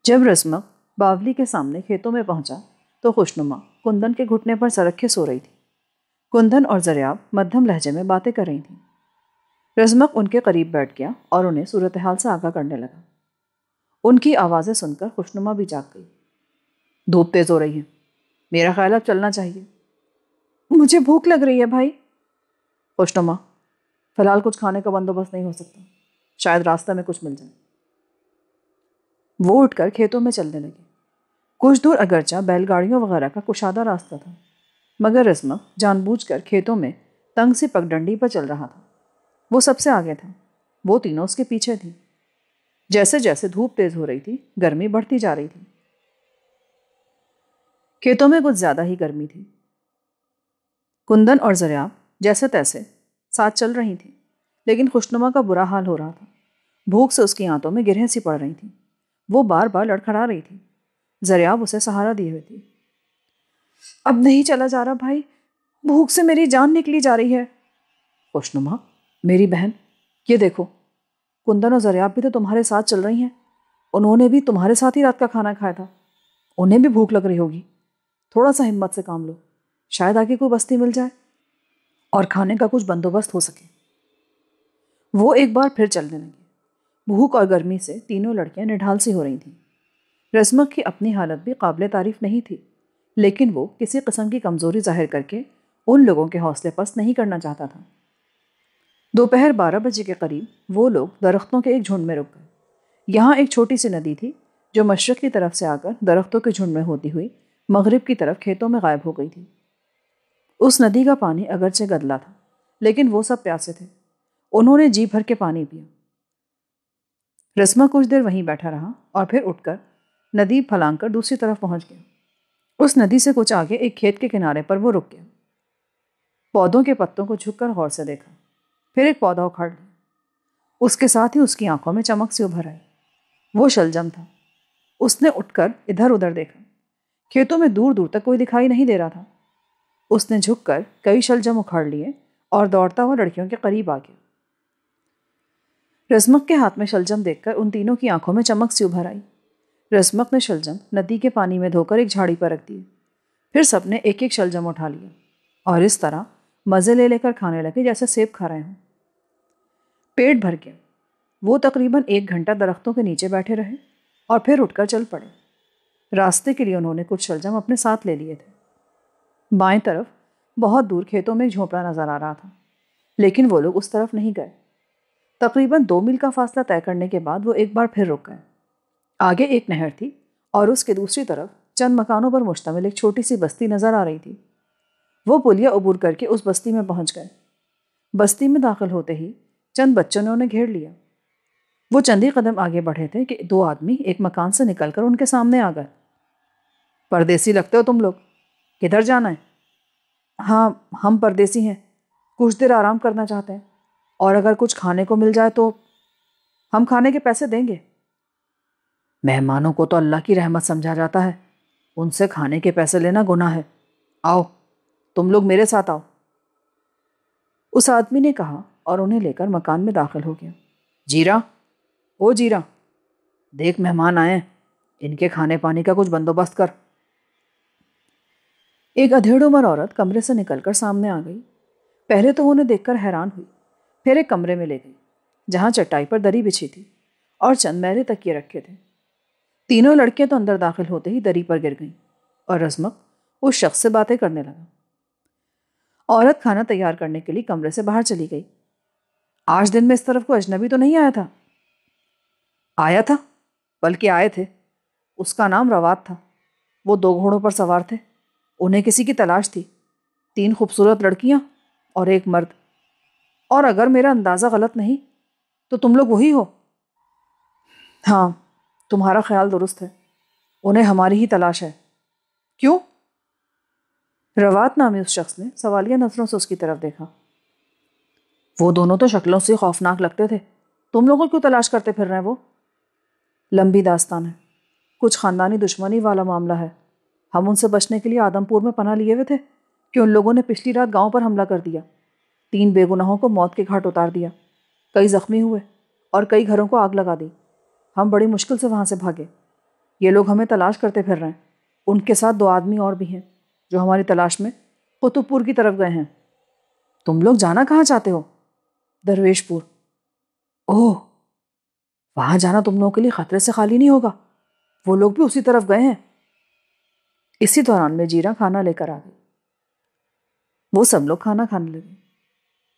جب رزمق باولی کے سامنے کھیتوں میں پہنچا تو خوشنما کندن کے گھٹنے پر سر رکھے سو رہی تھی۔ کندن اور زریاب مدھم لہجے میں باتیں کر رہی تھیں۔ رزمق ان کے قریب بیٹھ گیا اور انہیں صورتحال سے آگاہ کرنے لگا۔ ان کی آوازیں سن کر خوشنما بھی جاگ گئی۔ دھوپ تیز ہو رہی ہے، میرا خیال اب چلنا چاہیے۔ مجھے بھوک لگ رہی ہے بھائی۔ خوشنما، فی الحال کچھ کھانے کا بندوبست نہیں ہو سکتا، شاید راستہ میں کچھ مل جائے۔ وہ اٹھ کر کھیتوں میں چلنے لگے۔ کچھ دور اگرچہ بیل گاڑیوں وغیرہ کا کشادہ راستہ تھا، مگر رزمق جان بوجھ کر کھیتوں میں تنگ سی پگڈنڈی پر چل رہا تھا۔ وہ سب سے آگے تھا، وہ تینوں اس کے پیچھے تھی۔ جیسے جیسے دھوپ تیز ہو رہی تھی، گرمی بڑھتی جا رہی تھی۔ کھیتوں میں کچھ زیادہ ہی گرمی تھی۔ کندن اور زریاب جیسے تیسے ساتھ چل رہی تھیں، لیکن خوشنما کا برا حال ہو رہا تھا۔ بھوک سے اس کی آنتوں میں گرہیں سی پڑ رہی تھیں۔ وہ بار بار لڑکھڑا رہی تھی۔ زریاب اسے سہارا دیے ہوئے تھی۔ اب نہیں چلا جا رہا بھائی، بھوک سے میری جان نکلی جا رہی ہے۔ خوشنما، میری بہن، یہ دیکھو، کندن اور زریاب بھی تو تمہارے ساتھ چل رہی ہیں۔ انہوں نے بھی تمہارے ساتھ ہی رات کا کھانا کھایا تھا، انہیں بھی بھوک لگ رہی ہوگی۔ تھوڑا سا ہمت سے کام لو، شاید آگے کوئی بستی مل جائے اور کھانے کا کچھ بندوبست ہو سکے۔ وہ ایک بار پھر چلنے لگے۔ بھوک اور گرمی سے تینوں لڑکیاں نڈھال سی ہو رہی تھیں۔ رزمق کی اپنی حالت بھی قابل تعریف نہیں تھی، لیکن وہ کسی قسم کی کمزوری ظاہر کر کے ان لوگوں کے حوصلے پست نہیں کرنا چاہتا تھا۔ دوپہر 12 بجے کے قریب وہ لوگ درختوں کے ایک جھنڈ میں رک گئے۔ یہاں ایک چھوٹی سی ندی تھی جو مشرق کی طرف سے آ کر درختوں کے جھنڈ میں ہوتی ہوئی مغرب کی طرف کھیتوں میں غائب ہو گئی تھی۔ اس ندی کا پانی اگرچہ گدلا تھا، لیکن وہ سب پیاسے تھے۔ انہوں نے جی بھر کے پانی پیا۔ رزمق کچھ دیر وہیں بیٹھا رہا اور پھر اٹھ کر ندی پھلانگ کر دوسری طرف پہنچ گیا۔ اس ندی سے کچھ آگے ایک کھیت کے کنارے پر وہ رک گیا۔ پودوں کے پتوں کو جھک کر غور سے دیکھا، پھر ایک پودا اکھاڑ لیا۔ اس کے ساتھ ہی اس کی آنکھوں میں چمک سی ابھر آئی۔ وہ شلجم تھا۔ اس نے اٹھ کر ادھر ادھر دیکھا۔ کھیتوں میں دور دور تک کوئی دکھائی نہیں دے رہا تھا۔ اس نے جھک کر کئی شلجم اکھاڑ لیے اور دوڑتا ہوا لڑکیوں کے قریب آ گیا۔ رزمق کے ہاتھ میں شلجم دیکھ کر ان تینوں کی آنکھوں میں چمک سی ابھر آئی۔ رزمق نے شلجم ندی کے پانی میں دھو کر ایک جھاڑی پر رکھ دیے۔ پھر سب نے ایک ایک شلجم اٹھا لیا اور اس طرح مزے لے لے کر کھانے لگے جیسے سیب کھا رہے ہوں۔ پیٹ بھر گیا۔ وہ تقریباً 1 گھنٹہ درختوں کے نیچے بیٹھے رہے اور پھر اٹھ کر چل پڑے۔ راستے کے لیے انہوں نے کچھ شلجم اپنے ساتھ لے لیے تھے۔ بائیں طرف بہت دور کھیتوں میں ایک جھونپڑا نظر آ رہا تھا، لیکن وہ لوگ اس طرف نہیں گئے۔ تقریباً 2 میل کا فاصلہ طے کرنے کے بعد وہ ایک بار پھر رک گئے۔ آگے ایک نہر تھی اور اس کے دوسری طرف چند مکانوں پر مشتمل ایک چھوٹی سی بستی نظر آ رہی تھی۔ وہ پلیا عبور کر کے اس بستی میں پہنچ گئے۔ بستی میں داخل ہوتے ہی چند بچوں نے انہیں گھیر لیا۔ وہ چند ہی قدم آگے بڑھے تھے کہ 2 آدمی ایک مکان سے نکل کر ان کے سامنے آ گئے۔ پردیسی لگتے ہو تم لوگ، کدھر جانا ہے؟ ہاں، ہم پردیسی ہیں، کچھ دیر آرام کرنا چاہتے ہیں، اور اگر کچھ کھانے کو مل جائے تو ہم کھانے کے پیسے دیں گے۔ مہمانوں کو تو اللہ کی رحمت سمجھا جاتا ہے، ان سے کھانے کے پیسے لینا گناہ ہے۔ آؤ، تم لوگ میرے ساتھ آؤ۔ اس آدمی نے کہا اور انہیں لے کر مکان میں داخل ہو گیا۔ جیرا، او جیرا، دیکھ مہمان آئے ہیں، ان کے کھانے پانی کا کچھ بندوبست کر۔ ایک ادھیڑ عمر عورت کمرے سے نکل کر سامنے آ گئی۔ پہلے تو وہ انہیں دیکھ کر حیران ہوئی، پھر ایک کمرے میں لے گئی جہاں چٹائی پر دری بچھی تھی اور چند میلے تکیے رکھے تھے۔ تینوں لڑکیاں تو اندر داخل ہوتے ہی دری پر گر گئیں اور رزمق اس شخص سے باتیں کرنے لگا۔ عورت کھانا تیار کرنے کے لیے کمرے سے باہر چلی گئی۔ آج دن میں اس طرف کوئی اجنبی تو نہیں آیا تھا؟ آیا تھا، بلکہ آئے تھے۔ اس کا نام روات تھا۔ وہ 2 گھوڑوں پر سوار تھے، انہیں کسی کی تلاش تھی۔ 3 خوبصورت لڑکیاں اور ایک مرد، اور اگر میرا اندازہ غلط نہیں تو تم لوگ وہی ہو۔ ہاں، تمہارا خیال درست ہے، انہیں ہماری ہی تلاش ہے۔ کیوں؟ روات نامی اس شخص نے سوالیہ نظروں سے اس کی طرف دیکھا۔ وہ دونوں تو شکلوں سے خوفناک لگتے تھے، تم لوگوں کیوں تلاش کرتے پھر رہے ہیں؟ وہ لمبی داستان ہے، کچھ خاندانی دشمنی والا معاملہ ہے۔ ہم ان سے بچنے کے لیے آدم پور میں پناہ لیے ہوئے تھے کہ ان لوگوں نے پچھلی رات گاؤں پر حملہ کر دیا، 3 بے گناہوں کو موت کے گھاٹ اتار دیا، کئی زخمی ہوئے اور کئی گھروں کو آگ لگا دی۔ ہم بڑی مشکل سے وہاں سے بھاگے۔ یہ لوگ ہمیں تلاش کرتے پھر رہے ہیں۔ ان کے ساتھ 2 آدمی اور بھی ہیں جو ہماری تلاش میں قطب پور کی طرف گئے ہیں۔ تم لوگ جانا کہاں چاہتے ہو؟ درویش پور۔ اوہ، وہاں جانا تم لوگوں کے لیے خطرے سے خالی نہیں ہوگا، وہ لوگ بھی اسی طرف گئے ہیں۔ اسی دوران میں جیرا کھانا لے کر آ گئی۔ وہ سب لوگ کھانا کھانے لگے۔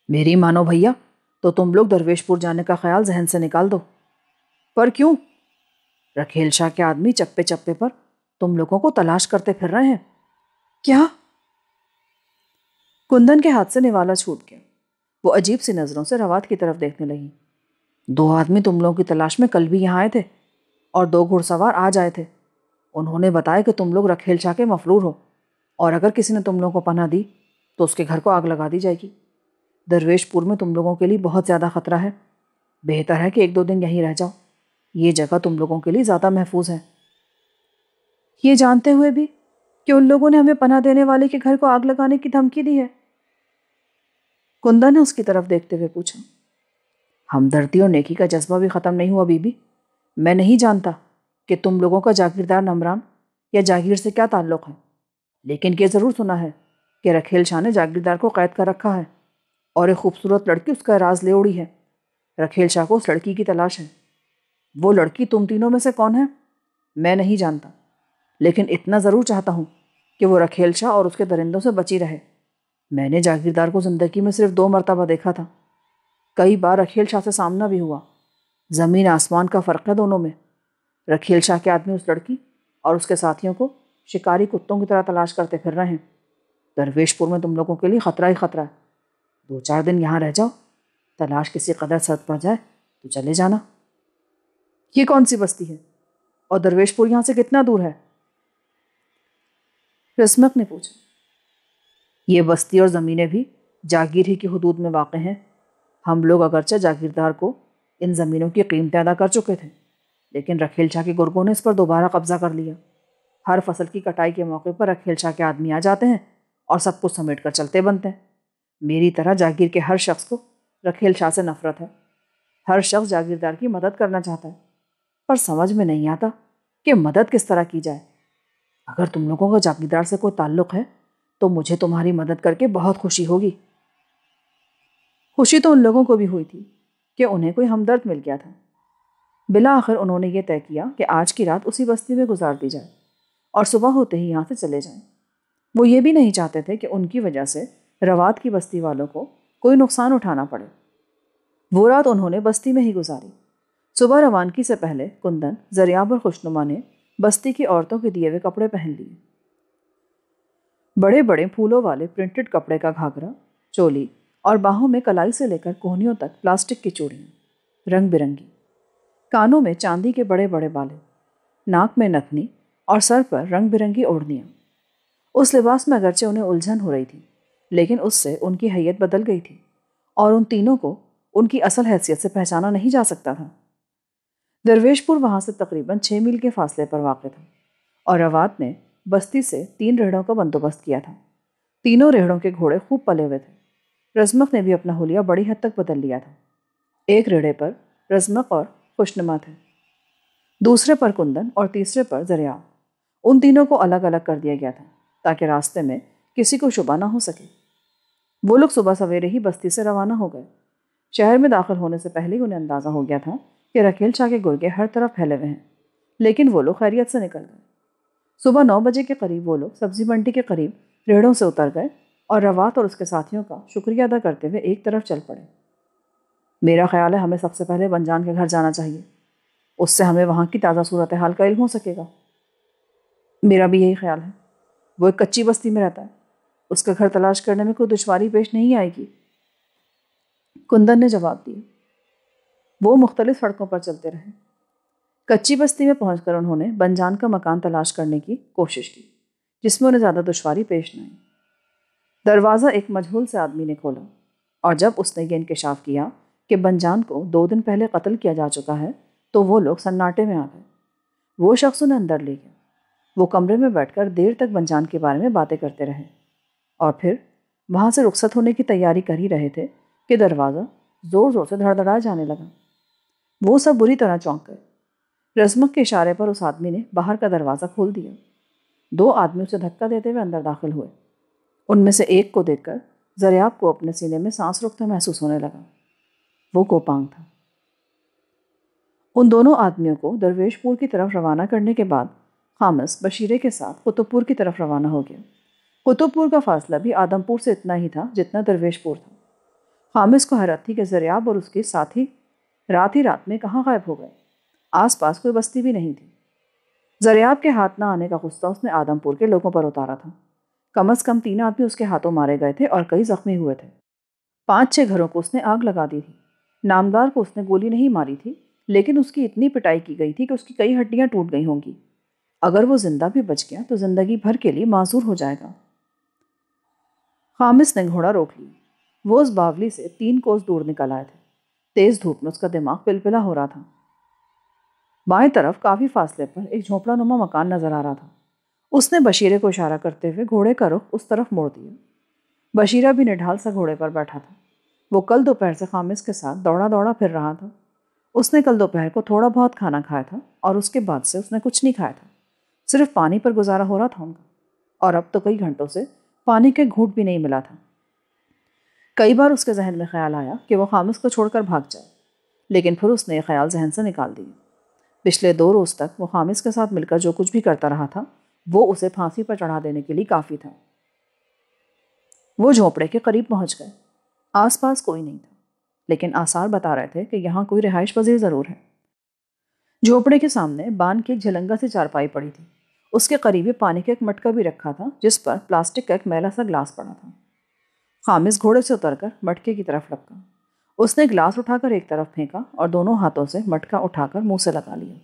میری مانو بھیا، تو تم لوگ درویش پور جانے کا خیال ذہن سے نکال دو۔ پر کیوں؟ رکھیل شاہ کے آدمی چپے چپے پر تم لوگوں کو تلاش کرتے پھر رہے ہیں۔ کیا؟ کندن کے ہاتھ سے نوالا چھوٹ گیا۔ وہ عجیب سی نظروں سے روات کی طرف دیکھنے لگی۔ 2 آدمی تم لوگوں کی تلاش میں کل بھی یہاں آئے تھے اور 2 گھڑ سوار آج آئے تھے۔ انہوں نے بتایا کہ تم لوگ رکھیل شاہ کے مفرور ہو اور اگر کسی نے تم لوگوں کو پناہ دی تو اس کے گھر کو آگ لگا دی جائے گی۔ درویش پور میں تم لوگوں کے لیے بہت زیادہ خطرہ ہے، بہتر ہے کہ 1-2 دن یہیں رہ جاؤ، یہ جگہ تم لوگوں کے لیے زیادہ محفوظ ہے۔ یہ جانتے ہوئے بھی کہ ان لوگوں نے ہمیں پناہ دینے والے کے گھر کو آگ لگانے کی دھمکی دی ہے؟ کندن نے اس کی طرف دیکھتے ہوئے پوچھا۔ ہمدردی اور نیکی کا جذبہ بھی ختم نہیں ہوا بی بی۔ میں نہیں جانتا کہ تم لوگوں کا جاگیردار نمران یا جاگیر سے کیا تعلق ہے، لیکن یہ ضرور سنا ہے کہ رکھیل شاہ نے جاگیردار کو قید کر رکھا ہے اور ایک خوبصورت لڑکی اس کا راز لے اڑی ہے۔ رکھیل شاہ کو اس لڑکی کی تلاش ہے۔ وہ لڑکی تم تینوں میں سے کون ہے میں نہیں جانتا، لیکن اتنا ضرور چاہتا ہوں کہ وہ رکھیل شاہ اور اس کے درندوں سے بچی رہے۔ میں نے جاگیردار کو زندگی میں صرف 2 مرتبہ دیکھا تھا، کئی بار رکھیل شاہ سے سامنا بھی ہوا۔ زمین آسمان کا فرق ہے دونوں میں۔ رکھیل شاہ کے آدمی اس لڑکی اور اس کے ساتھیوں کو شکاری کتوں کی طرح تلاش کرتے پھر رہے ہیں۔ درویش پور میں تم لوگوں کے لیے خطرہ ہی خطرہ ہے۔ 2-4 دن یہاں رہ جاؤ، تلاش کسی قدر سرد پڑ جائے تو چلے جانا۔ یہ کون سی بستی ہے اور درویش پور یہاں سے کتنا دور ہے؟ رسمک نے پوچھا۔ یہ بستی اور زمینیں بھی جاگیر ہی کی حدود میں واقع ہیں۔ ہم لوگ اگرچہ جاگیردار کو ان زمینوں کی قیمتیں ادا کر چکے تھے، لیکن رکھیل شاہ کے گرگوں نے اس پر دوبارہ قبضہ کر لیا۔ ہر فصل کی کٹائی کے موقع پر رکھیل شاہ کے آدمی آ جاتے ہیں اور سب کچھ سمیٹ کر چلتے بنتے ہیں۔ میری طرح جاگیر کے ہر شخص کو رکھیل شاہ سے نفرت ہے۔ ہر شخص جاگیردار کی مدد کرنا چاہتا ہے، پر سمجھ میں نہیں آتا کہ مدد کس طرح کی جائے۔ اگر تم لوگوں کا جاگیردار سے کوئی تعلق ہے تو مجھے تمہاری مدد کر کے بہت خوشی ہوگی۔ خوشی تو ان لوگوں کو بھی ہوئی تھی کہ انہیں کوئی ہمدرد مل گیا تھا۔ بالآخر انہوں نے یہ طے کیا کہ آج کی رات اسی بستی میں گزار دی جائے اور صبح ہوتے ہی یہاں سے چلے جائیں۔ وہ یہ بھی نہیں چاہتے تھے کہ ان کی وجہ سے روات کی بستی والوں کو کوئی نقصان اٹھانا پڑے۔ وہ رات انہوں نے بستی میں ہی گزاری۔ صبح روانگی سے پہلے کندن، زریاب اور خوشنما نے بستی کی عورتوں کے دیے ہوئے کپڑے پہن لیے۔ بڑے بڑے پھولوں والے پرنٹڈ کپڑے کا گھاگرا، چولی اور باہوں میں کلائی سے لے کر کوہنیوں تک پلاسٹک کی چوڑیاں، رنگ برنگی، کانوں میں چاندی کے بڑے بڑے بالے، ناک میں نتنی اور سر پر رنگ برنگی اوڑھنیاں۔ اس لباس میں اگرچہ انہیں الجھن ہو رہی تھی، لیکن اس سے ان کی حیت بدل گئی تھی اور ان تینوں کو ان کی اصل حیثیت سے پہچانا نہیں جا سکتا تھا۔ درویش پور وہاں سے تقریباً 6 میل کے فاصلے پر واقع تھا اور روات نے بستی سے 3 ریڑھوں کا بندوبست کیا تھا۔ تینوں ریڑھوں کے گھوڑے خوب پلے ہوئے تھے۔ رزمق نے بھی اپنا حلیہ بڑی حد تک بدل لیا تھا۔ ایک ریڑھے پر رزمق اور خوشنما تھے، دوسرے پر کندن اور تیسرے پر زریاب۔ ان تینوں کو الگ الگ کر دیا گیا تھا تاکہ راستے میں کسی کو شبہ نہ ہو سکے۔ وہ لوگ صبح سویرے ہی بستی سے روانہ ہو گئے۔ شہر میں داخل ہونے سے پہلے انہیں اندازہ ہو گیا تھا کہ رکھیل شاہ کے گرگے ہر طرف پھیلے ہوئے ہیں، لیکن وہ لوگ خیریت سے نکل گئے۔ صبح 9 بجے کے قریب وہ لوگ سبزی منڈی کے قریب ریڑھوں سے اتر گئے اور روات اور اس کے ساتھیوں کا شکریہ ادا کرتے ہوئے ایک طرف چل پڑے۔ میرا خیال ہے ہمیں سب سے پہلے بنجان کے گھر جانا چاہیے، اس سے ہمیں وہاں کی تازہ صورتحال کا علم ہو سکے گا۔ میرا بھی یہی خیال ہے۔ وہ ایک کچی بستی میں رہتا ہے، اس کا گھر تلاش کرنے میں کوئی دشواری پیش نہیں آئے گی، کندن نے جواب دیا۔ وہ مختلف سڑکوں پر چلتے رہے۔ کچی بستی میں پہنچ کر انہوں نے بنجان کا مکان تلاش کرنے کی کوشش کی، جس میں انہیں زیادہ دشواری پیش نہ آئی۔ دروازہ ایک مجہول سے آدمی نے کھولا اور جب اس نے یہ انکشاف کیا کہ بنجان کو 2 دن پہلے قتل کیا جا چکا ہے تو وہ لوگ سناٹے میں آ گئے۔ وہ شخص انہیں اندر لے گیا۔ وہ کمرے میں بیٹھ کر دیر تک بنجان کے بارے میں باتیں کرتے رہے اور پھر وہاں سے رخصت ہونے کی تیاری کر ہی رہے تھے کہ دروازہ زور زور سے دھڑدھڑا جانے لگا۔ وہ سب بری طرح چونک گئے۔ رزمک کے اشارے پر اس آدمی نے باہر کا دروازہ کھول دیا۔ 2 آدمی اسے دھکا دیتے ہوئے اندر داخل ہوئے۔ ان میں سے ایک کو دیکھ کر زریاب کو اپنے سینے میں سانس رکتا محسوس ہونے لگا۔ وہ کوپانگ تھا۔ ان دونوں آدمیوں کو درویش پور کی طرف روانہ کرنے کے بعد خامس بشیرے کے ساتھ قطب پور کی طرف روانہ ہو گیا۔ قطب پور کا فاصلہ بھی آدم پور سے اتنا ہی تھا جتنا درویش پور تھا۔ خامس کو حیرت تھی کہ زریاب اور اس کے ساتھی رات میں کہاں غائب ہو گئے۔ آس پاس کوئی بستی بھی نہیں تھی۔ زریاب کے ہاتھ نہ آنے کا غصہ اس نے آدم پور کے لوگوں پر اتارا تھا۔ کم از کم 3 آدمی اس کے ہاتھوں مارے گئے تھے اور کئی زخمی ہوئے تھے۔ 5-6 گھروں کو اس نے آگ لگا دی تھی۔ نامدار کو اس نے گولی نہیں ماری تھی، لیکن اس کی اتنی پٹائی کی گئی تھی کہ اس کی کئی ہڈیاں ٹوٹ گئی ہوں گی۔ اگر وہ زندہ بھی بچ گیا تو زندگی بھر کے لیے معذور ہو جائے گا۔ خامس نے گھوڑا روک لی۔ وہ اس باولی سے 3 کوس دور نکل آئے تھے۔ تیز دھوپ میں اس کا دماغ پلپلا ہو رہا تھا۔ بائیں طرف کافی فاصلے پر ایک جھونپڑا نما مکان نظر آ رہا تھا۔ اس نے بشیرے کو اشارہ کرتے ہوئے گھوڑے کا رخ اس طرف موڑ دیا۔ بشیرہ بھی نڈھال سا گھوڑے پر بیٹھا تھا۔ وہ کل دوپہر سے خامس کے ساتھ دوڑا پھر رہا تھا۔ اس نے کل دوپہر کو تھوڑا بہت کھانا کھایا تھا اور اس کے بعد سے اس نے کچھ نہیں کھایا تھا۔ صرف پانی پر گزارا ہو رہا تھا ان کا، اور اب تو کئی گھنٹوں سے پانی کے گھونٹ بھی نہیں ملا تھا۔ کئی بار اس کے ذہن میں خیال آیا کہ وہ خامس کو چھوڑ کر بھاگ جائے، لیکن پھر اس نے یہ خیال ذہن سے نکال دیا۔ پچھلے 2 روز تک وہ خامس کے ساتھ مل کر جو کچھ بھی کرتا رہا تھا وہ اسے پھانسی پر چڑھا دینے کے لیے کافی تھا۔ وہ جھونپڑے کے قریب پہنچ گئے۔ آس پاس کوئی نہیں تھا، لیکن آثار بتا رہے تھے کہ یہاں کوئی رہائش پذیر ضرور ہے۔ جھونپڑے کے سامنے بان کی ایک جھلنگا سے چارپائی پڑی تھی۔ اس کے قریب پانی کا ایک مٹکا بھی رکھا تھا جس پر پلاسٹک کا ایک میلا سا گلاس پڑا تھا۔ خامس گھوڑے سے اتر کر مٹکے کی طرف لپکا۔ اس نے گلاس اٹھا کر ایک طرف پھینکا اور دونوں ہاتھوں سے مٹکا اٹھا کر منہ سے لگا لیا۔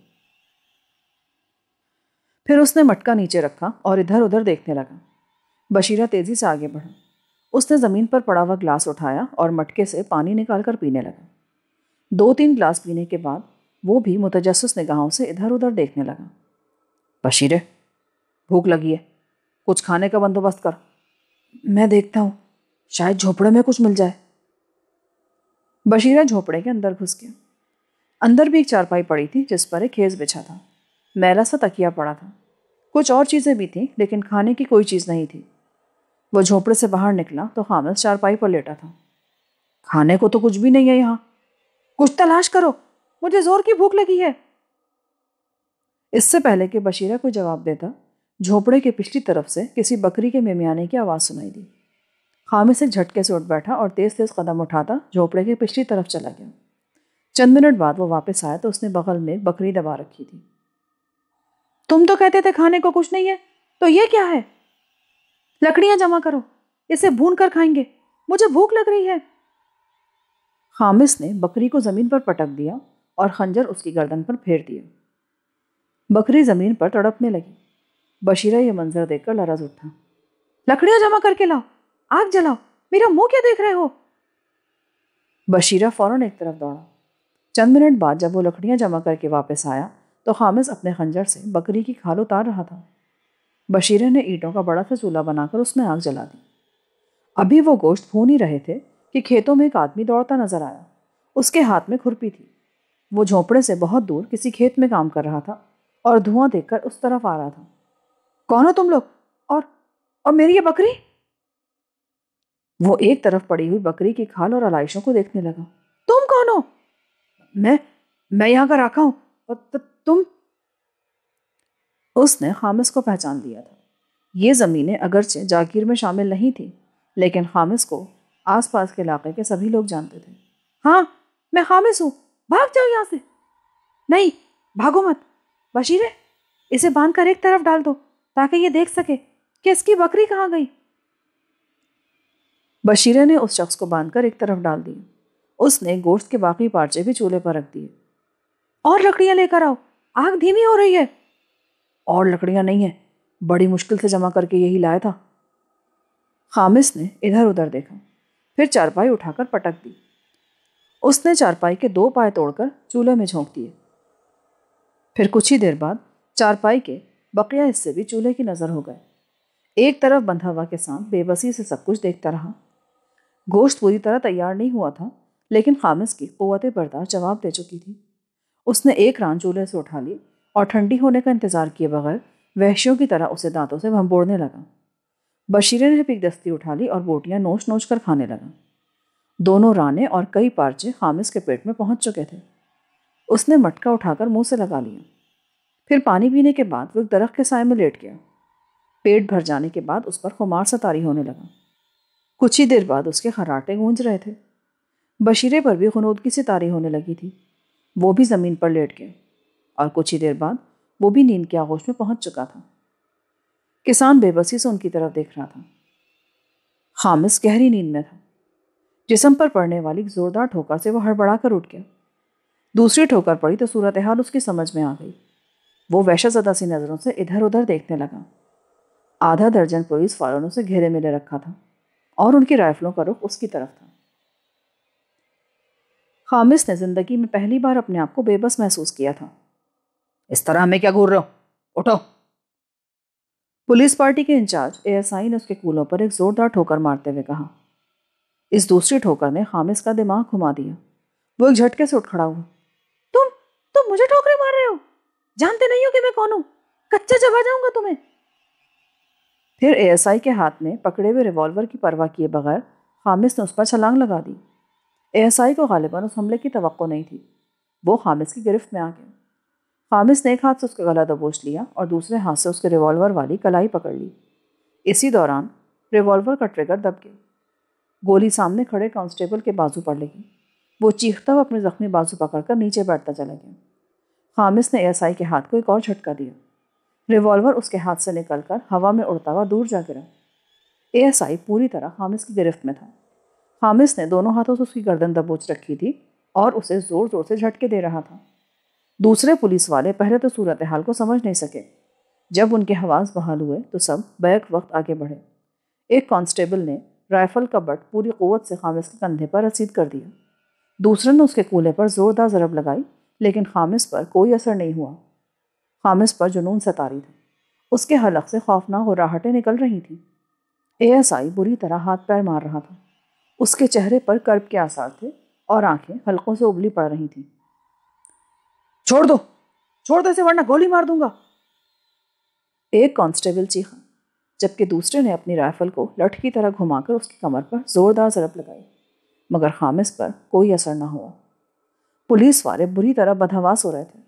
پھر اس نے مٹکا نیچے رکھا اور ادھر ادھر دیکھنے لگا۔ بشیرہ تیزی سے آگے بڑھا۔ اس نے زمین پر پڑا ہوا گلاس اٹھایا اور مٹکے سے پانی نکال کر پینے لگا۔ 2-3 گلاس پینے کے بعد وہ بھی متجسس نگاہوں سے ادھر ادھر دیکھنے لگا۔ بشیرے، بھوک لگی ہے، کچھ کھانے کا بندوبست کر۔ میں دیکھتا ہوں، شاید جھونپڑے میں کچھ مل جائے۔ بشیرہ جھونپڑے کے اندر گھس گیا۔ اندر بھی ایک چارپائی پڑی تھی جس پر ایک خیز بچھا تھا۔ میلا سا تکیا پڑا تھا۔ کچھ اور چیزیں بھی تھیں لیکن کھانے کی کوئی چیز نہیں تھی۔ وہ جھونپڑے سے باہر نکلا تو خامس چارپائی پر لیٹا تھا۔ کھانے کو تو کچھ بھی نہیں ہے یہاں، کچھ تلاش کرو، مجھے زور کی بھوک لگی ہے۔ اس سے پہلے کہ بشیرہ کو جواب دیتا، جھونپڑے کے پچھلی طرف سے کسی بکری کے میمیانے کی آواز سنائی دی۔ خامس ایک جھٹکے سے اٹھ بیٹھا اور تیز تیز قدم اٹھاتا جھونپڑے کے پچھلی طرف چلا گیا۔ چند منٹ بعد وہ واپس آیا تو اس نے بغل میں ایک بکری دبا رکھی تھی۔ تم تو کہتے تھے کھانے کو کچھ نہیں ہے، تو یہ کیا ہے؟ لکڑیاں جمع کرو، اسے بھون کر کھائیں گے، مجھے بھوک لگ رہی ہے۔ خامس نے بکری کو زمین پر پٹک دیا اور خنجر اس کی گردن پر پھیر دیا۔ بکری زمین پر تڑپنے لگی۔ بشیرہ یہ منظر دیکھ کر لرز اٹھا۔ لکڑیاں جمع کر کے لاؤ، آگ جلاؤ، میرا منہ کیا دیکھ رہے ہو؟ بشیرہ فوراً ایک طرف دوڑا۔ چند منٹ بعد جب وہ لکڑیاں جمع کر کے واپس آیا تو خامس اپنے خنجر سے بکری کی کھال اتار رہا تھا۔ بشیرہ نے اینٹوں کا بڑا سا چولہا بنا کر اس میں آگ جلا دی۔ ابھی وہ گوشت بھون ہی رہے تھے کہ کھیتوں میں ایک آدمی دوڑتا نظر آیا۔ اس کے ہاتھ میں کھرپی تھی۔ وہ جھونپڑے سے بہت دور کسی کھیت میں کام کر رہا تھا اور دھواں دیکھ کر اس طرف آ رہا تھا۔ کون ہو تم لوگ؟ اور میری یہ بکری؟ وہ ایک طرف پڑی ہوئی بکری کی کھال اور علائشوں کو دیکھنے لگا۔ تم کون ہو؟ میں یہاں کا راکھا ہوں، اور تم؟ اس نے خامس کو پہچان لیا تھا۔ یہ زمینیں اگرچہ جاگیر میں شامل نہیں تھی، لیکن خامس کو آس پاس کے علاقے کے سبھی لوگ جانتے تھے۔ ہاں، میں خامس ہوں، بھاگ جاؤ یہاں سے۔ نہیں، بھاگو مت، بشیرے، اسے باندھ کر ایک طرف ڈال دو تاکہ یہ دیکھ سکے کہ اس کی بکری کہاں گئی۔ بشیرے نے اس شخص کو باندھ کر ایک طرف ڈال دی۔ اس نے گوشت کے باقی پارچے بھی چولہے پر رکھ دیے۔ اور لکڑیاں لے کر آؤ، آگ دھیمی ہو رہی ہے۔ اور لکڑیاں نہیں ہیں، بڑی مشکل سے جمع کر کے یہی لایا تھا۔ خامس نے ادھر ادھر دیکھا، پھر چارپائی اٹھا کر پٹک دی۔ اس نے چارپائی کے 2 پائے توڑ کر چولہے میں جھونک دیے۔ پھر کچھ ہی دیر بعد چارپائی کے بقیہ حصے بھی چولہے کی نظر ہو گئے۔ ایک طرف بندھا ہوا کسان بے بسی سے سب کچھ دیکھتا رہا۔ گوشت پوری طرح تیار نہیں ہوا تھا، لیکن خامس کی قوت برداشت جواب دے چکی تھی۔ اس نے ایک ران چولہے سے اٹھا لی اور ٹھنڈی ہونے کا انتظار کیے بغیر وحشیوں کی طرح اسے دانتوں سے بھنبوڑنے لگا۔ بشیرے نے بھی ایک دستی اٹھا لی اور بوٹیاں نوچ نوچ کر کھانے لگا۔ دونوں رانے اور کئی پارچے خامس کے پیٹ میں پہنچ چکے تھے۔ اس نے مٹکا اٹھا کر منہ سے لگا لیا۔ پھر پانی پینے کے بعد وہ ایک درخت کے سائے میں لیٹ گیا۔ پیٹ بھر جانے کے بعد اس پر خمار سا طاری ہونے لگا۔ کچھ ہی دیر بعد اس کے خراٹے گونج رہے تھے۔ بشیرے پر بھی غنودگی سے طاری ہونے لگی تھی۔ وہ بھی زمین پر لیٹ گئے اور کچھ ہی دیر بعد وہ بھی نیند کے آغوش میں پہنچ چکا تھا۔ کسان بے بسی سے ان کی طرف دیکھ رہا تھا۔ خامس گہری نیند میں تھا۔ جسم پر پڑنے والی ایک زوردار ٹھوکر سے وہ ہڑبڑا کر اٹھ گیا۔ دوسری ٹھوکر پڑی تو صورتحال اس کی سمجھ میں آ گئی۔ وہ وحشت زدہ سی نظروں سے ادھر ادھر دیکھنے لگا۔ آدھا درجن پولیس والوں نے اسے گھیرے میں لے رکھا تھا اور ان کی رائفلوں کا رخ اس کی طرف تھا۔ خامس نے زندگی میں پہلی بار اپنے آپ کو بے بس محسوس کیا تھا۔ اس طرح ہمیں کیا گھور رہے ہو؟ اٹھو! پولیس پارٹی کے انچارج ASI نے اس کے کولوں پر ایک زوردار ٹھوکر مارتے ہوئے کہا۔ اس دوسری ٹھوکر نے خامس کا دماغ گھما دیا۔ وہ ایک جھٹکے سے اٹھ کھڑا ہوا۔ تم مجھے ٹھوکریں مار رہے ہو؟ جانتے نہیں ہو کہ میں کون ہوں؟ کچا چبا جاؤں گا تمہیں۔ پھر ASI کے ہاتھ میں پکڑے ہوئے ریوالور کی پرواہ کیے بغیر خامس نے اس پر چھلانگ لگا دی۔ ASI کو غالباً اس حملے کی توقع نہیں تھی۔ وہ خامس کی گرفت میں آ گیا۔ خامس نے ایک ہاتھ سے اس کا گلا دبوچ لیا اور دوسرے ہاتھ سے اس کے ریوالور والی کلائی پکڑ لی۔ اسی دوران ریوالور کا ٹریگر دب گیا۔ گولی سامنے کھڑے کانسٹیبل کے بازو پر لگی۔ وہ چیختا ہوا اپنے زخمی بازو پکڑ کر نیچے بیٹھتا چلا گیا۔ خامس نے ASI کے ہاتھ کو ایک اور جھٹکا دیا۔ ریوالور اس کے ہاتھ سے نکل کر ہوا میں اڑتا ہوا دور جا گرا۔ ASI پوری طرح خامس کی گرفت میں تھا۔ خامس نے دونوں ہاتھوں سے اس کی گردن دبوچ رکھی تھی اور اسے زور زور سے جھٹکے دے رہا تھا۔ دوسرے پولیس والے پہلے تو صورتحال کو سمجھ نہیں سکے۔ جب ان کے حواس بحال ہوئے تو سب بیک وقت آگے بڑھے۔ ایک کانسٹیبل نے رائفل کا بٹ پوری قوت سے خامس کے کندھے پر رسید کر دیا۔ دوسرے نے اس کے کولے پر زوردار ضرب لگائی لیکن خامس پر کوئی اثر نہیں ہوا۔ خامس پر جنون سے طاری تھا۔ اس کے حلق سے خوفناک غراہٹیں نکل رہی تھیں۔ ASI بری طرح ہاتھ پیر مار رہا تھا۔ اس کے چہرے پر کرب کے آثار تھے اور آنکھیں حلقوں سے ابلی پڑ رہی تھیں۔ چھوڑ دو اسے ورنہ گولی مار دوں گا، ایک کانسٹیبل چیخا، جبکہ دوسرے نے اپنی رائفل کو لٹھ کی طرح گھما کر اس کی کمر پر زوردار ضرب لگائی، مگر خامس پر کوئی اثر نہ ہوا۔ پولیس والے بری طرح بدحواس ہو رہے تھے۔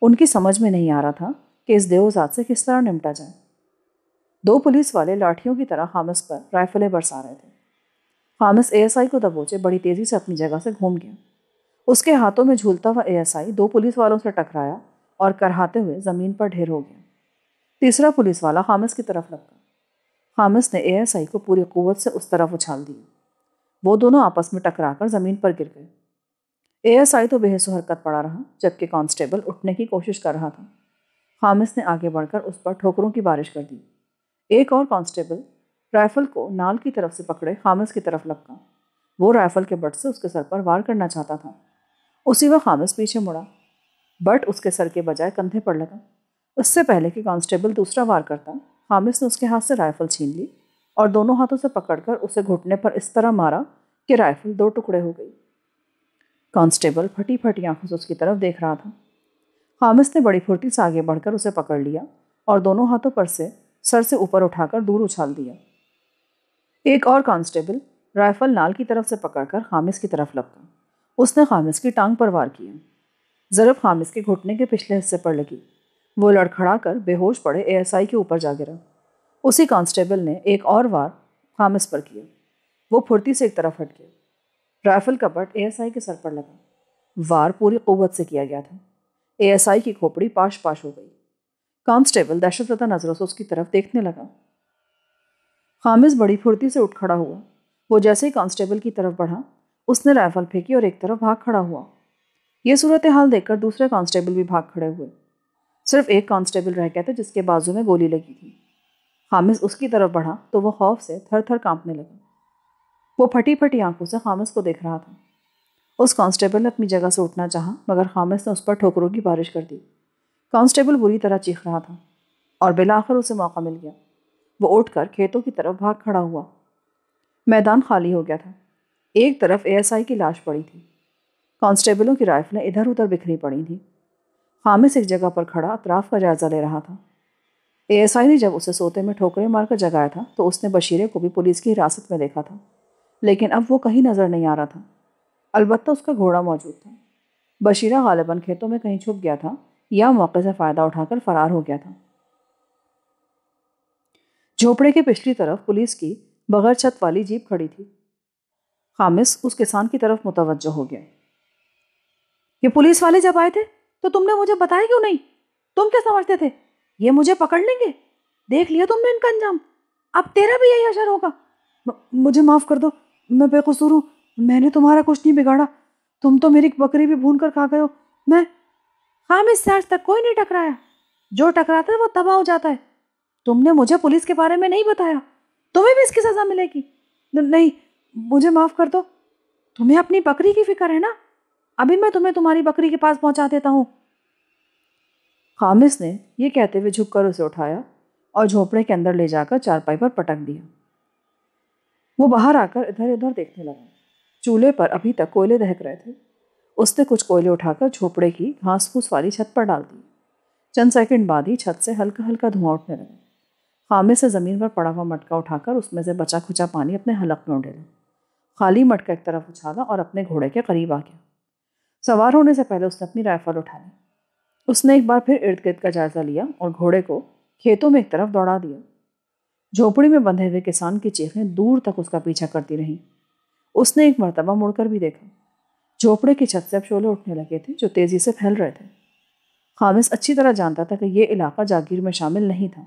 ان کی سمجھ میں نہیں آ رہا تھا کہ اس دیوزات سے کس طرح نمٹا جائے۔ دو پولیس والے لاٹھیوں کی طرح خامس پر رائفلیں برسا رہے تھے۔ خامس ASI کو دبوچے بڑی تیزی سے اپنی جگہ سے گھوم گیا۔ اس کے ہاتھوں میں جھولتا ہوا ASI دو پولیس والوں سے ٹکرایا اور کرہاتے ہوئے زمین پر ڈھیر ہو گیا۔ تیسرا پولیس والا خامس کی طرف لپکا۔ خامس نے ASI کو پوری قوت سے اس طرف اچھال دیا۔ وہ دونوں آپس میں ٹکرا کر زمین پر گر گئے۔ ASI تو بے حس و حرکت پڑا رہا جبکہ کانسٹیبل اٹھنے کی کوشش کر رہا تھا۔ خامس نے آگے بڑھ کر اس پر ٹھوکروں کی بارش کر دی۔ ایک اور کانسٹیبل رائفل کو نال کی طرف سے پکڑے خامس کی طرف لپکا۔ وہ رائفل کے بٹ سے اس کے سر پر وار کرنا چاہتا تھا۔ اسی وقت خامس پیچھے مڑا۔ بٹ اس کے سر کے بجائے کندھے پر لگا۔ اس سے پہلے کہ کانسٹیبل دوسرا وار کرتا، خامس نے اس کے ہاتھ سے رائفل چھین لی اور دونوں ہاتھوں سے پکڑ کر اسے گھٹنے پر اس طرح مارا کہ رائفل دو ٹکڑے ہو گئی۔ کانسٹیبل پھٹی پھٹی آنکھوں سے اس کی طرف دیکھ رہا تھا۔ خامس نے بڑی پھرتی سے آگے بڑھ کر اسے پکڑ لیا اور دونوں ہاتھوں پر سے سر سے اوپر اٹھا کر دور اچھال دیا۔ ایک اور کانسٹیبل رائفل نال کی طرف سے پکڑ کر خامس کی طرف لپکا۔ اس نے خامس کی ٹانگ پر وار کیا۔ ضرب خامس کے گھٹنے کے پچھلے حصے پر لگی۔ وہ لڑکھڑا کر بے ہوش پڑے ASI کے اوپر جا گرا۔ اسی کانسٹیبل نے ایک اور وار خامس پر کیا۔ وہ پھرتی سے ایک طرف ہٹ گیا۔ رائفل کا بٹ ASI کے سر پر لگا۔ وار پوری قوت سے کیا گیا تھا۔ ASI کی کھوپڑی پاش پاش ہو گئی۔ کانسٹیبل دہشت زدہ نظروں سے اس کی طرف دیکھنے لگا۔ خامس بڑی پھرتی سے اٹھ کھڑا ہوا۔ وہ جیسے ہی کانسٹیبل کی طرف بڑھا، اس نے رائفل پھینکی اور ایک طرف بھاگ کھڑا ہوا۔ یہ صورتحال دیکھ کر دوسرے کانسٹیبل بھی بھاگ کھڑے ہوئے۔ صرف ایک کانسٹیبل رہ گیا تھا جس کے بازو میں گولی لگی تھی۔ خامس اس کی طرف بڑھا تو وہ خوف سے تھر تھر کانپنے لگا۔ وہ پھٹی پھٹی آنکھوں سے خامس کو دیکھ رہا تھا۔ اس کانسٹیبل نے اپنی جگہ سے اٹھنا چاہا مگر خامس نے اس پر ٹھوکروں کی بارش کر دی۔ کانسٹیبل بری طرح چیخ رہا تھا اور بالآخر اسے موقع مل گیا۔ وہ اٹھ کر کھیتوں کی طرف بھاگ کھڑا ہوا۔ میدان خالی ہو گیا تھا۔ ایک طرف ASI کی لاش پڑی تھی۔ کانسٹیبلوں کی رائفلیں ادھر ادھر بکھری پڑی تھیں۔ خامس ایک جگہ پر کھڑا اطراف کا جائزہ لے رہا تھا۔ ASI نے جب اسے سوتے میں ٹھوکریں مار کر جگایا تھا تو اس نے بشیرے کو بھی پولیس کی حراست میں دیکھا تھا، لیکن اب وہ کہیں نظر نہیں آ رہا تھا۔ البتہ اس کا گھوڑا موجود تھا۔ بشیرہ غالباً کھیتوں میں کہیں چھپ گیا تھا یا موقع سے فائدہ اٹھا کر فرار ہو گیا تھا۔ جھوپڑے کے پچھلی طرف پولیس کی بغیر چھت والی جیپ کھڑی تھی۔ خامس اس کسان کی طرف متوجہ ہو گیا۔ یہ پولیس والے جب آئے تھے تو تم نے مجھے بتایا کیوں نہیں؟ تم کیا سمجھتے تھے یہ مجھے پکڑ لیں گے؟ دیکھ لیا تم نے ان کا انجام، اب تیرا بھی یہی اشر ہوگا۔ مجھے معاف کر دو، میں بے قصور ہوں، میں نے تمہارا کچھ نہیں بگاڑا، تم تو میری بکری بھی بھون کر کھا گئے ہو۔ میں خامس سے آج تک کوئی نہیں ٹکرایا، جو ٹکراتا ہے وہ تباہ ہو جاتا ہے۔ تم نے مجھے پولیس کے بارے میں نہیں بتایا، تمہیں بھی اس کی سزا ملے گی۔ نہیں، مجھے معاف کر دو، تمہیں اپنی بکری کی فکر ہے نا؟ ابھی میں تمہیں تمہاری بکری کے پاس پہنچا دیتا ہوں۔ خامس نے یہ کہتے ہوئے جھک کر اسے اٹھایا اور جھوپڑے کے اندر لے جا کر چارپائی پر پٹک دیا۔ وہ باہر آ کر ادھر ادھر دیکھنے لگا۔ چولہے پر ابھی تک کوئلے دہک رہے تھے۔ اس نے کچھ کوئلے اٹھا کر جھوپڑے کی گھاس پھوس والی چھت پر ڈال دی۔ چند سیکنڈ بعد ہی چھت سے ہلکا ہلکا دھواں اٹھنے لگا۔ خامس سے زمین پر پڑا ہوا مٹکا اٹھا کر اس میں سے بچا کھچا پانی اپنے حلق میں اڈیلا۔ خالی مٹکا ایک طرف اچھالا اور اپنے گھوڑے کے قریب آ گیا۔ سوار ہونے سے پہلے اس نے اپنی رائفل اٹھائی۔ اس نے ایک بار پھر ارد گرد کا جائزہ لیا اور گھوڑے کو کھیتوں میں ایک طرف دوڑا دیا۔ جھوپڑی میں بندھے ہوئے کسان کی چیخیں دور تک اس کا پیچھا کرتی رہیں۔ اس نے ایک مرتبہ مڑ کر بھی دیکھا۔ جھوپڑے کی چھت سے اب شعلے اٹھنے لگے تھے جو تیزی سے پھیل رہے تھے۔ خامس اچھی طرح جانتا تھا کہ یہ علاقہ جاگیر میں شامل نہیں تھا۔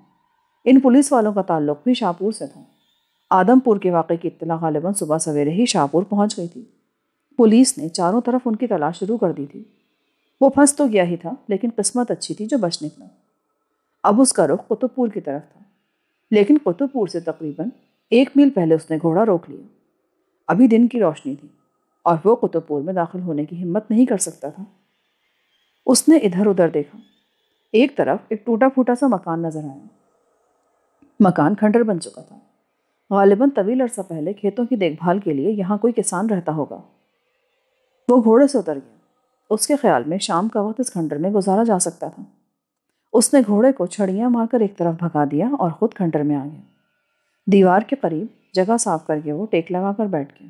ان پولیس والوں کا تعلق بھی شاہپور سے تھا۔ آدم پور کے واقعے کی اطلاع غالباً صبح سویرے ہی شاہپور پہنچ گئی تھی۔ پولیس نے چاروں طرف ان کی تلاش شروع کر دی تھی۔ وہ پھنس تو گیا ہی تھا، لیکن قسمت اچھی تھی جو بچ نکلا۔ اب اس کا رخ قطب پور کی طرف تھا، لیکن قطب پور سے تقریباً 1 میل پہلے اس نے گھوڑا روک لیا۔ ابھی دن کی روشنی تھی اور وہ قطب پور میں داخل ہونے کی ہمت نہیں کر سکتا تھا۔ اس نے ادھر ادھر دیکھا۔ ایک طرف ایک ٹوٹا پھوٹا سا مکان نظر آیا۔ مکان کھنڈر بن چکا تھا۔ غالباً طویل عرصہ پہلے کھیتوں کی دیکھ بھال کے لیے یہاں کوئی کسان رہتا ہوگا۔ وہ گھوڑے سے اتر گیا۔ اس کے خیال میں شام کا وقت اس کھنڈر میں گزارا جا سکتا تھا۔ اس نے گھوڑے کو چھڑیاں مار کر ایک طرف بھگا دیا اور خود کھنڈر میں آ گیا۔ دیوار کے قریب جگہ صاف کر کے وہ ٹیک لگا کر بیٹھ گیا۔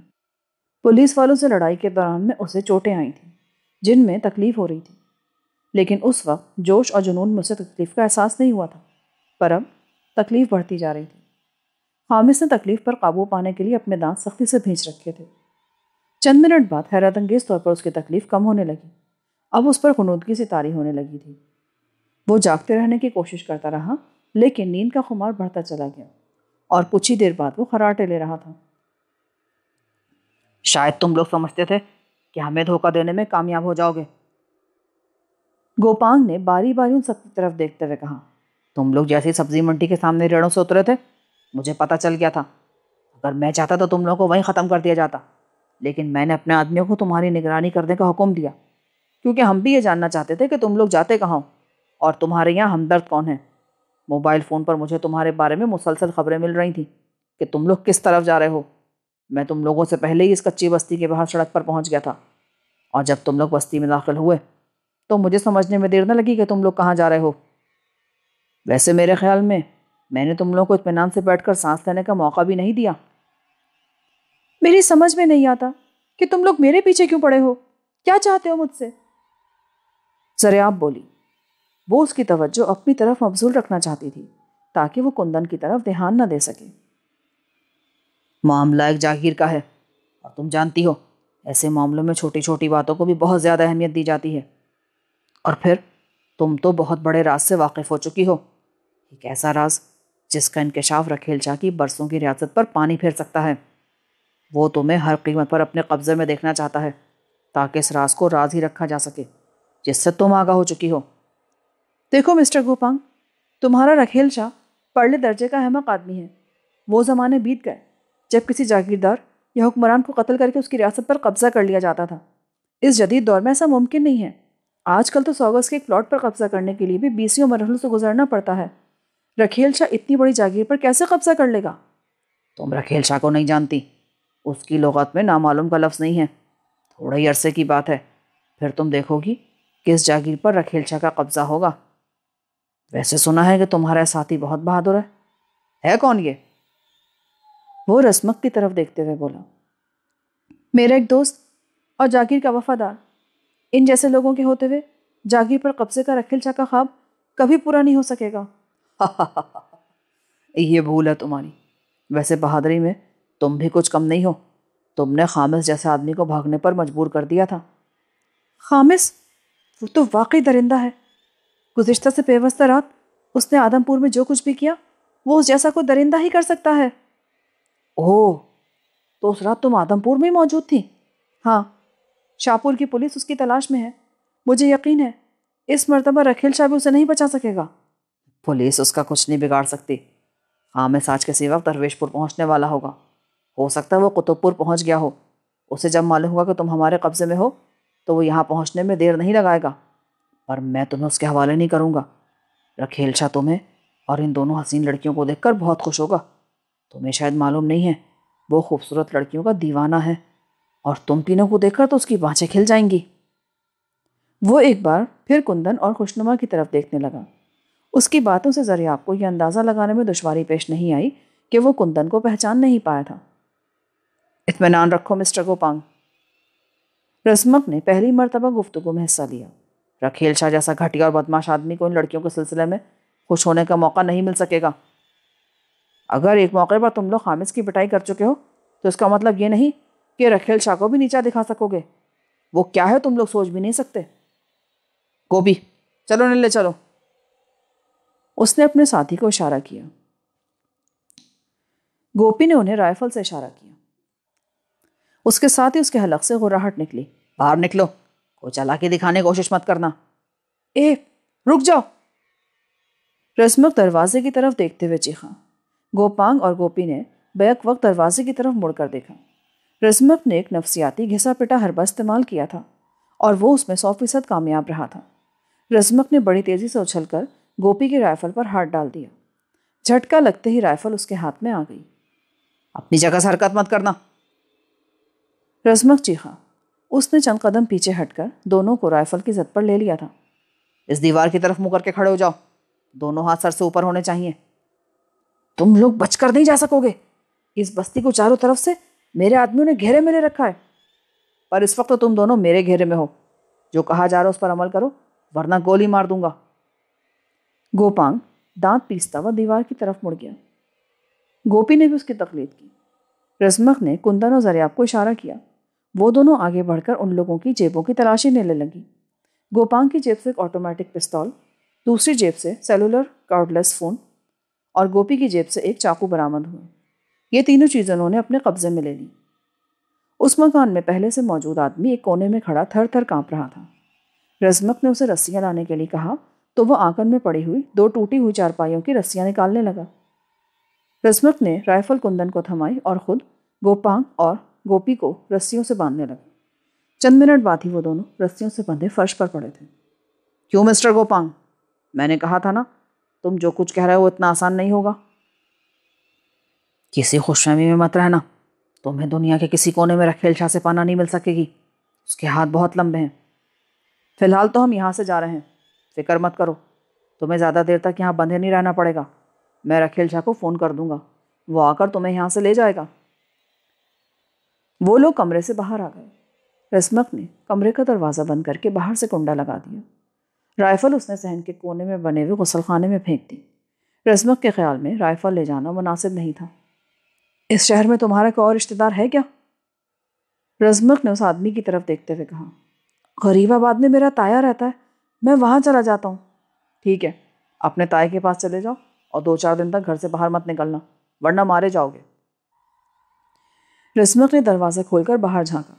پولیس والوں سے لڑائی کے دوران میں اسے چوٹیں آئی تھیں جن میں تکلیف ہو رہی تھی، لیکن اس وقت جوش اور جنون میں اسے تکلیف کا احساس نہیں ہوا تھا، پر اب تکلیف بڑھتی جا رہی تھی۔ خامس نے تکلیف پر قابو پانے کے لیے اپنے دانت سختی سے بھینچ رکھے تھے۔ چند منٹ بعد حیرت انگیز طور پر اس کی تکلیف کم ہونے لگی۔ اب اس پر غنودگی سی طاری ہونے لگی تھی۔ وہ جاگتے رہنے کی کوشش کرتا رہا، لیکن نیند کا خمار بڑھتا چلا گیا اور کچھ ہی دیر بعد وہ خراٹے لے رہا تھا۔ شاید تم لوگ سمجھتے تھے کہ ہمیں دھوکہ دینے میں کامیاب ہو جاؤ گے۔ گوپانگ نے باری باری ان سب کی طرف دیکھتے ہوئے کہا۔ تم لوگ جیسے سبزی منڈی کے سامنے ریڑوں سے اترے تھے، مجھے پتہ چل گیا تھا۔ اگر میں چاہتا تو تم لوگوں کو وہیں ختم کر دیا جاتا، لیکن میں نے اپنے آدمیوں کو تمہاری نگرانی کرنے کا حکم دیا، کیونکہ ہم بھی یہ جاننا چاہتے تھے کہ تم لوگ جاتے کہاں ہو اور تمہارے یہاں ہمدرد کون ہیں۔ موبائل فون پر مجھے تمہارے بارے میں مسلسل خبریں مل رہی تھیں کہ تم لوگ کس طرف جا رہے ہو۔ میں تم لوگوں سے پہلے ہی اس کچی بستی کے باہر سڑک پر پہنچ گیا تھا، اور جب تم لوگ بستی میں داخل ہوئے تو مجھے سمجھنے میں دیر نہ لگی کہ تم لوگ کہاں جا رہے ہو۔ ویسے میرے خیال میں نے تم لوگوں کو اطمینان سے بیٹھ کر سانس لینے کا موقع بھی نہیں دیا۔ میری سمجھ میں نہیں آتا کہ تم لوگ میرے پیچھے کیوں پڑے ہو، کیا چاہتے ہو مجھ سے؟ زریاب بولی۔ وہ اس کی توجہ اپنی طرف مبذول رکھنا چاہتی تھی تاکہ وہ کندن کی طرف دھیان نہ دے سکے۔ معاملہ ایک جاگیر کا ہے، اور تم جانتی ہو ایسے معاملوں میں چھوٹی چھوٹی باتوں کو بھی بہت زیادہ اہمیت دی جاتی ہے۔ اور پھر تم تو بہت بڑے راز سے واقف ہو چکی ہو، ایک ایسا راز جس کا انکشاف رکھیل شاہ کی برسوں کی ریاست پر پانی پھیر سکتا ہے۔ وہ تمہیں ہر قیمت پر اپنے قبضے میں دیکھنا چاہتا ہے تاکہ اس راز کو راز ہی رکھا جا سکے جس سے تم آگاہ ہو چکی ہو۔ دیکھو مسٹر گوپانگ، تمہارا رکھیل شاہ پرلے درجے کا احمق آدمی ہے۔ وہ زمانے بیت گئے جب کسی جاگیردار یا حکمران کو قتل کر کے اس کی ریاست پر قبضہ کر لیا جاتا تھا۔ اس جدید دور میں ایسا ممکن نہیں ہے۔ آج کل تو 100 گز کے ایک پلاٹ پر قبضہ کرنے کے لیے بھی 20 مرحلوں سے گزرنا پڑتا ہے۔ رکھیل شاہ اتنی بڑی جاگیر پر کیسے قبضہ کر لے گا؟ تم رکھیل شاہ کو نہیں جانتی، اس کی لغت میں نامعلوم کا لفظ نہیں ہے۔ تھوڑے ہی عرصے کی بات ہے پھر تم دیکھو گی کہ اس جاگیر پر رکھیل شاہ کا قبضہ ہوگا۔ ویسے سنا ہے کہ تمہارا ساتھی بہت بہادر ہے کون یہ؟ وہ رسمک کی طرف دیکھتے ہوئے بولا، میرا ایک دوست اور جاگیر کا وفادار۔ ان جیسے لوگوں کے ہوتے ہوئے جاگیر پر قبضے کا رکھیل شاہ کا خواب کبھی پورا نہیں ہو سکے گا۔ یہ بھول ہے تمہاری، ویسے بہادری میں تم بھی کچھ کم نہیں ہو۔ تم نے خامس جیسے آدمی کو بھاگنے پر مجبور کر دیا تھا۔ خامس؟ وہ تو واقعی درندہ ہے۔ گزشتہ سے پیوستہ رات اس نے آدم پور میں جو کچھ بھی کیا وہ اس جیسا کوئی درندہ ہی کر سکتا ہے۔ اوہ، تو اس رات تم آدم پور میں ہی موجود تھی؟ ہاں، شاہپور کی پولیس اس کی تلاش میں ہے۔ مجھے یقین ہے اس مرتبہ رکھیل شاہ بھی اسے نہیں بچا سکے گا۔ پولیس اس کا کچھ نہیں بگاڑ سکتی۔ خامس آج کسی وقت درویش پور پہنچنے والا ہوگا۔ ہو سکتا ہے وہ قطب پور پہنچ گیا ہو۔ اسے جب معلوم ہوگا کہ تم ہمارے قبضے میں ہو تو وہ یہاں پہنچنے میں دیر نہیں لگائے گا، پر میں تمہیں اس کے حوالے نہیں کروں گا۔ رکھیل شاہ تمہیں اور ان دونوں حسین لڑکیوں کو دیکھ کر بہت خوش ہوگا۔ تمہیں شاید معلوم نہیں ہے وہ خوبصورت لڑکیوں کا دیوانہ ہے، اور تم تینوں کو دیکھ کر تو اس کی بانچیں کھل جائیں گی۔ وہ ایک بار پھر کندن اور خوشنما کی طرف دیکھنے لگا۔ اس کی باتوں سے زریاب کو یہ اندازہ لگانے میں دشواری پیش نہیں آئی کہ وہ کندن کو پہچان نہیں پایا تھا۔ اطمینان رکھو مسٹر گوپانگ۔ رسمک نے پہلی مرتبہ گفتگو میں حصہ لیا۔ رکھیل شاہ جیسا گھٹیا اور بدماش آدمی کو ان لڑکیوں کے سلسلے میں خوش ہونے کا موقع نہیں مل سکے گا۔ اگر ایک موقع پر تم لوگ خامس کی پٹائی کر چکے ہو تو اس کا مطلب یہ نہیں کہ رکھیل شاہ کو بھی نیچا دکھا سکو گے۔ وہ کیا ہے تم لوگ سوچ بھی نہیں سکتے۔ گوپی، چلو نلے چلو۔ اس نے اپنے ساتھی کو اشارہ کیا۔ گوپی نے انہیں رائفل سے اشارہ کیا۔ اس کے ساتھ ہی اس کے حلق سے غراہٹ نکلی۔ باہر نکلو، کوئی چالاکی دکھانے کی کوشش مت کرنا۔ اے، رک جاؤ! رسمک دروازے کی طرف دیکھتے ہوئے چیخا۔ گوپانگ اور گوپی نے بیک وقت دروازے کی طرف مڑ کر دیکھا۔ رسمک نے ایک نفسیاتی گھسا پٹا حربہ استعمال کیا تھا اور وہ اس میں 100% کامیاب رہا تھا۔ رسمک نے بڑی تیزی سے اچھل کر گوپی کی رائفل پر ہاتھ ڈال دیا۔ جھٹکا لگتے ہی رائفل اس کے ہاتھ میں آ گئی۔ اپنی جگہ سے حرکت مت کرنا! رسمک چیخا۔ اس نے چند قدم پیچھے ہٹ کر دونوں کو رائفل کی زد پر لے لیا تھا۔ اس دیوار کی طرف منہ کر کے کھڑے ہو جاؤ، دونوں ہاتھ سر سے اوپر ہونے چاہیے۔ تم لوگ بچ کر نہیں جا سکو گے۔ اس بستی کو چاروں طرف سے میرے آدمیوں نے گھیرے میں لے رکھا ہے، پر اس وقت تو تم دونوں میرے گھیرے میں ہو۔ جو کہا جا رہا اس پر عمل کرو ورنہ گولی مار دوں گا۔ گوپانگ دانت پیستا ہوا دیوار کی طرف مڑ گیا۔ گوپی نے بھی اس کی تقلید کی۔ رسمک نے کندن اور زریاب کو اشارہ کیا۔ وہ دونوں آگے بڑھ کر ان لوگوں کی جیبوں کی تلاشی لینے لگی۔ گوپانگ کی جیب سے ایک آٹومیٹک پستول، دوسری جیب سے سیلولر کارڈلیس فون اور گوپی کی جیب سے ایک چاقو برآمد ہوئے۔ یہ تینوں چیزیں انہوں نے اپنے قبضے میں لے لی۔ اس مکان میں پہلے سے موجود آدمی ایک کونے میں کھڑا تھر تھر کانپ رہا تھا۔ رسمک نے اسے رسیاں لانے کے لیے کہا تو وہ آنگن میں پڑی ہوئی 2 ٹوٹی ہوئی چارپائیوں کی رسیاں نکالنے لگا۔ رسمک نے رائفل کندن کو تھمائی اور خود گوپانگ اور گوپی کو رسیوں سے باندھنے لگا۔ چند منٹ بعد ہی وہ دونوں رسیوں سے بندھے فرش پر پڑے تھے۔ کیوں مسٹر گوپانگ؟ میں نے کہا تھا نا تم جو کچھ کہہ رہے ہو وہ اتنا آسان نہیں ہوگا۔ کسی خوش فہمی میں مت رہنا۔ تمہیں دنیا کے کسی کونے میں رکھیل شاہ سے پناہ نہیں مل سکے گی۔ اس کے ہاتھ بہت لمبے ہیں۔ فی الحال تو ہم یہاں سے جا رہے ہیں، فکر مت کرو۔ تمہیں زیادہ دیر تک یہاں بندھے نہیں رہنا پڑے گا۔ میں رکھیل شاہ کو فون کر دوں گا، وہ آ کر تمہیں یہاں سے لے جائے گا۔ وہ لوگ کمرے سے باہر آ گئے۔ رسمک نے کمرے کا دروازہ بند کر کے باہر سے کنڈا لگا دیا۔ رائفل اس نے صحن کے کونے میں بنے ہوئے غسل خانے میں پھینک دی۔ رسمک کے خیال میں رائفل لے جانا مناسب نہیں تھا۔ اس شہر میں تمہارا کوئی اور رشتہ دار ہے کیا؟ رسمک نے اس آدمی کی طرف دیکھتے ہوئے کہا۔ غریب آباد میں میرا تایا رہتا ہے، میں وہاں چلا جاتا ہوں۔ ٹھیک ہے، اپنے تائے کے پاس چلے جاؤ اور 2-4 دن تک گھر سے باہر مت نکلنا ورنہ مارے جاؤ گے۔ رسمک نے دروازہ کھول کر باہر جھانکا،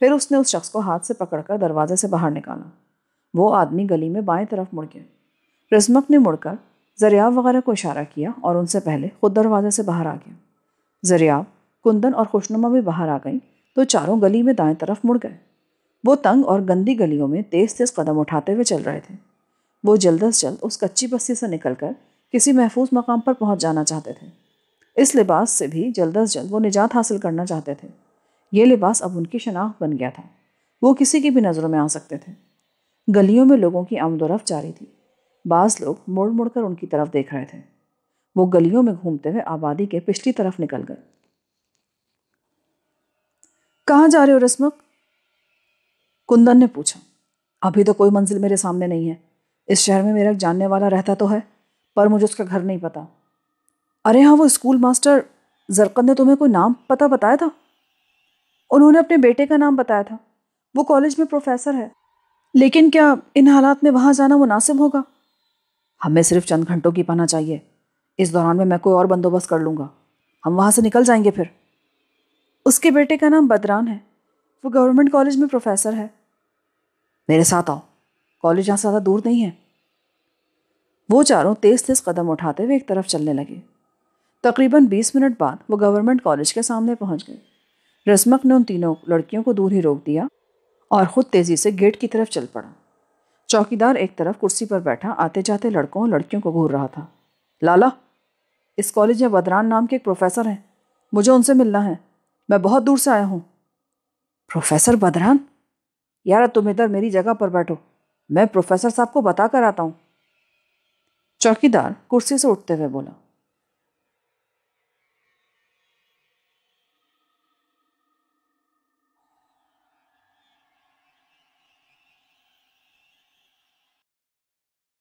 پھر اس نے اس شخص کو ہاتھ سے پکڑ کر دروازے سے باہر نکالا۔ وہ آدمی گلی میں بائیں طرف مڑ گیا۔ رسمک نے مڑ کر زریاب وغیرہ کو اشارہ کیا اور ان سے پہلے خود دروازے سے باہر آ گیا۔ زریاب، کندن اور خوشنما بھی باہر آ گئیں تو چاروں گلی میں دائیں طرف مڑ گئے۔ وہ تنگ اور گندی گلیوں میں تیز تیز قدم اٹھاتے ہوئے چل رہے تھے۔ وہ جلد از جلد اس کچی بستی سے نکل کر کسی محفوظ مقام پر پہنچ جانا چاہتے تھے۔ اس لباس سے بھی جلد از جلد وہ نجات حاصل کرنا چاہتے تھے۔ یہ لباس اب ان کی شناخت بن گیا تھا۔ وہ کسی کی بھی نظروں میں آ سکتے تھے۔ گلیوں میں لوگوں کی آمد و رفت جاری تھی۔ بعض لوگ مڑ مڑ کر ان کی طرف دیکھ رہے تھے۔ وہ گلیوں میں گھومتے ہوئے آبادی کے پچھلی طرف نکل گئے۔ کہاں جا رہے ہو رسمک؟ کندن نے پوچھا۔ ابھی تو کوئی منزل میرے سامنے نہیں ہے۔ اس شہر میں میرا ایک جاننے والا رہتا تو ہے، پر مجھے اس کا گھر نہیں پتا۔ ارے ہاں، وہ اسکول ماسٹر زرقن نے تمہیں کوئی نام پتہ بتایا تھا؟ انہوں نے اپنے بیٹے کا نام بتایا تھا۔ وہ کالج میں پروفیسر ہے، لیکن کیا ان حالات میں وہاں جانا مناسب ہوگا؟ ہمیں صرف چند گھنٹوں کی پناہ چاہیے۔ اس دوران میں کوئی اور بندوبست کر لوں گا۔ ہم وہاں سے نکل جائیں گے پھر۔ اس کے بیٹے کا نام بدران ہے، وہ گورنمنٹ کالج میں پروفیسر ہے۔ میرے ساتھ آؤ، کالج یہاں سے زیادہ دور نہیں ہے۔ وہ چاروں تیز تیز قدم اٹھاتے ہوئے ایک طرف چلنے لگے۔ تقریباً 20 منٹ بعد وہ گورنمنٹ کالج کے سامنے پہنچ گئے۔ رسمک نے ان تینوں لڑکیوں کو دور ہی روک دیا اور خود تیزی سے گیٹ کی طرف چل پڑا۔ چوکیدار ایک طرف کرسی پر بیٹھا آتے جاتے لڑکوں اور لڑکیوں کو گھور رہا تھا۔ لالا، اس کالج میں بدران نام کے ایک پروفیسر ہیں، مجھے ان سے ملنا ہے۔ میں بہت دور سے آیا ہوں۔ پروفیسر بدران؟ یار تم ادھر میری جگہ پر بیٹھو، میں پروفیسر صاحب کو بتا کر آتا ہوں۔ چوکیدار کرسی سے اٹھتے ہوئے بولا۔